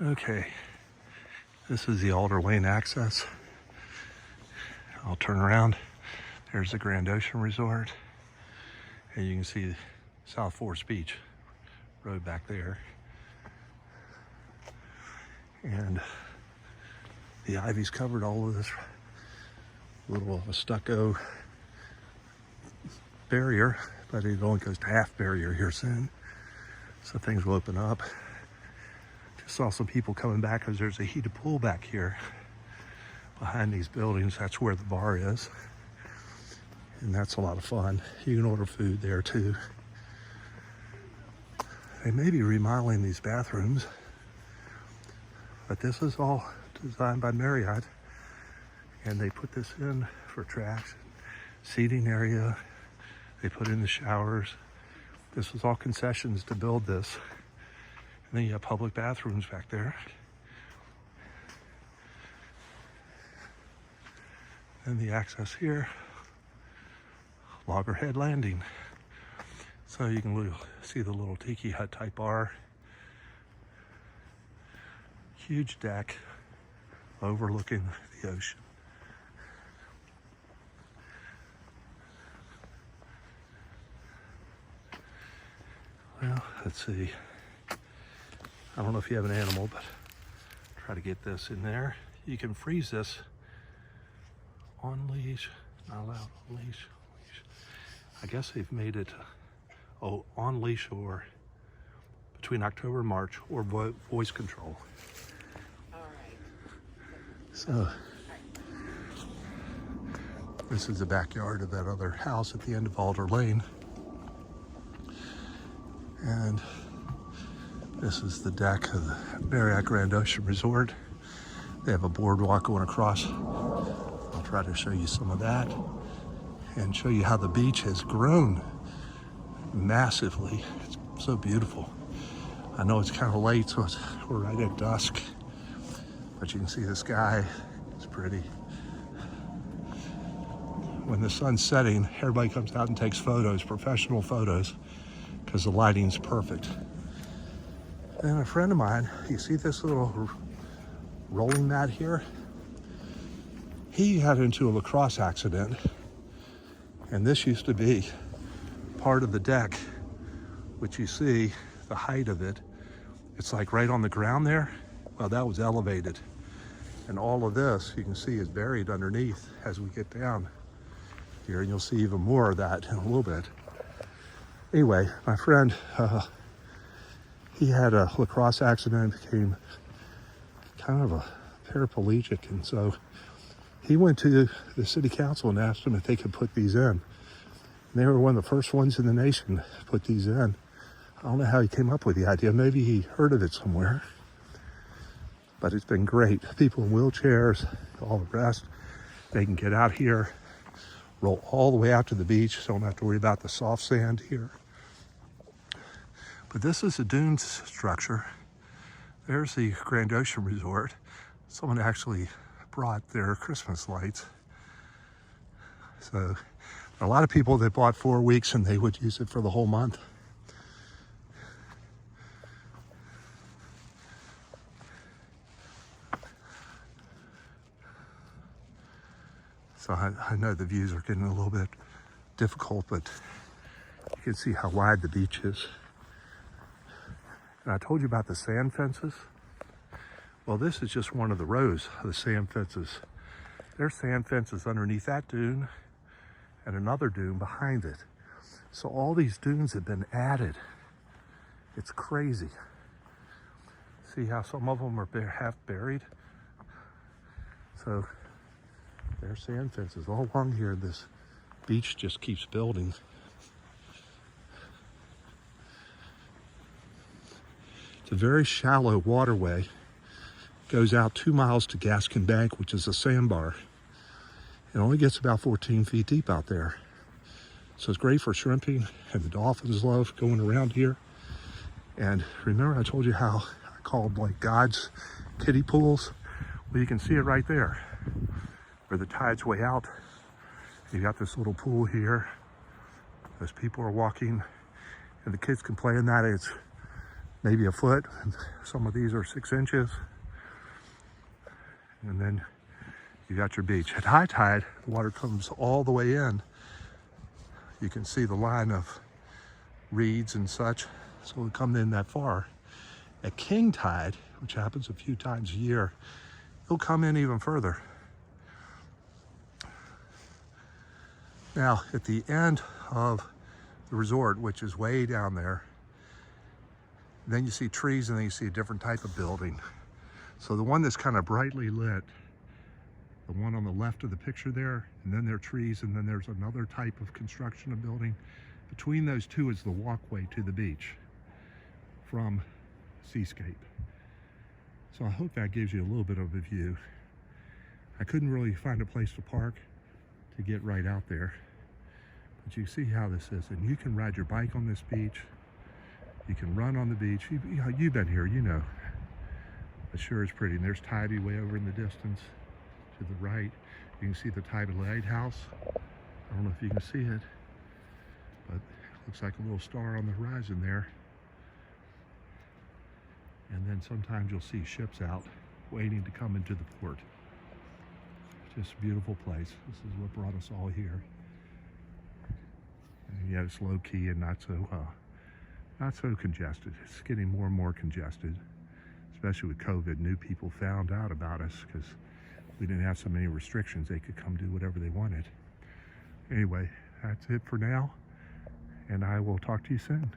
Okay, this is the Alder Lane access. I'll turn around. There's the Grand Ocean Resort. And you can see South Forest Beach Road back there. And the ivy's covered all of this little of a stucco barrier, but it only goes to half barrier here soon. So things will open up. Just saw some people coming back because there's a heated pool back here behind these buildings. That's where the bar is. And that's a lot of fun. You can order food there too. They may be remodeling these bathrooms, but this is all designed by Marriott. And they put this in for tracks, seating area. They put in the showers. This was all concessions to build this. And then you have public bathrooms back there. And the access here, Loggerhead Landing. So you can see the little tiki hut type bar. Huge deck overlooking the ocean. Well, let's see. I don't know if you have an animal, but try to get this in there. You can freeze this on leash, not allowed on leash. I guess they've made it on leash or between October and March, or voice control. All right. So this is the backyard of that other house at the end of Alder Lane. And this is the deck of the Marriott Grand Ocean Resort. They have a boardwalk going across. I'll try to show you some of that and show you how the beach has grown massively. It's so beautiful. I know it's kind of late, so we're right at dusk, but you can see the sky. It's pretty. When the sun's setting, everybody comes out and takes photos, professional photos, because the lighting's perfect. And a friend of mine, you see this little rolling mat here? He had into a lacrosse accident, and this used to be part of the deck, which you see the height of it. It's like right on the ground there. Well, that was elevated. And all of this, you can see, is buried underneath as we get down here, and you'll see even more of that in a little bit. Anyway, my friend, he had a lacrosse accident, became kind of a paraplegic, and so he went to the city council and asked them if they could put these in. And they were one of the first ones in the nation to put these in. I don't know how he came up with the idea. Maybe he heard of it somewhere. But it's been great. People in wheelchairs, all the rest, they can get out here, roll all the way out to the beach, so don't have to worry about the soft sand here. But this is a dunes structure. There's the Grand Ocean Resort. Someone actually brought their Christmas lights. So there are a lot of people that bought 4 weeks and they would use it for the whole month. So I know the views are getting a little bit difficult, but you can see how wide the beach is. And I told you about the sand fences. Well, this is just one of the rows of the sand fences. There's sand fences underneath that dune and another dune behind it. So all these dunes have been added. It's crazy. See how some of them are half buried? So there's sand fences all along here. This beach just keeps building. It's a very shallow waterway. Goes out 2 miles to Gaskin Bank, which is a sandbar. It only gets about 14 feet deep out there. So it's great for shrimping, and the dolphins love going around here. And remember I told you how I called like God's kiddie pools? Well, you can see it right there, where the tide's way out. You got this little pool here. Those people are walking, and the kids can play in that. It's maybe a foot. Some of these are 6 inches. And then you got your beach. At high tide, the water comes all the way in. You can see the line of reeds and such, so it come in that far. At king tide, which happens a few times a year, it'll come in even further. Now, at the end of the resort, which is way down there, then you see trees and then you see a different type of building. So the one that's kind of brightly lit, the one on the left of the picture there, and then there are trees, and then there's another type of construction of building. Between those two is the walkway to the beach from Seascape. So I hope that gives you a little bit of a view. I couldn't really find a place to park to get right out there, but you see how this is. And you can ride your bike on this beach. You can run on the beach. You've been here, you know. It sure is pretty. And there's Tybee way over in the distance to the right. You can see the Tybee Lighthouse. I don't know if you can see it, but it looks like a little star on the horizon there. And then sometimes you'll see ships out waiting to come into the port. Just a beautiful place. This is what brought us all here. And yet it's low key and not so congested. It's getting more and more congested, especially with COVID. New people found out about us because we didn't have so many restrictions. They could come do whatever they wanted. Anyway, that's it for now, and I will talk to you soon.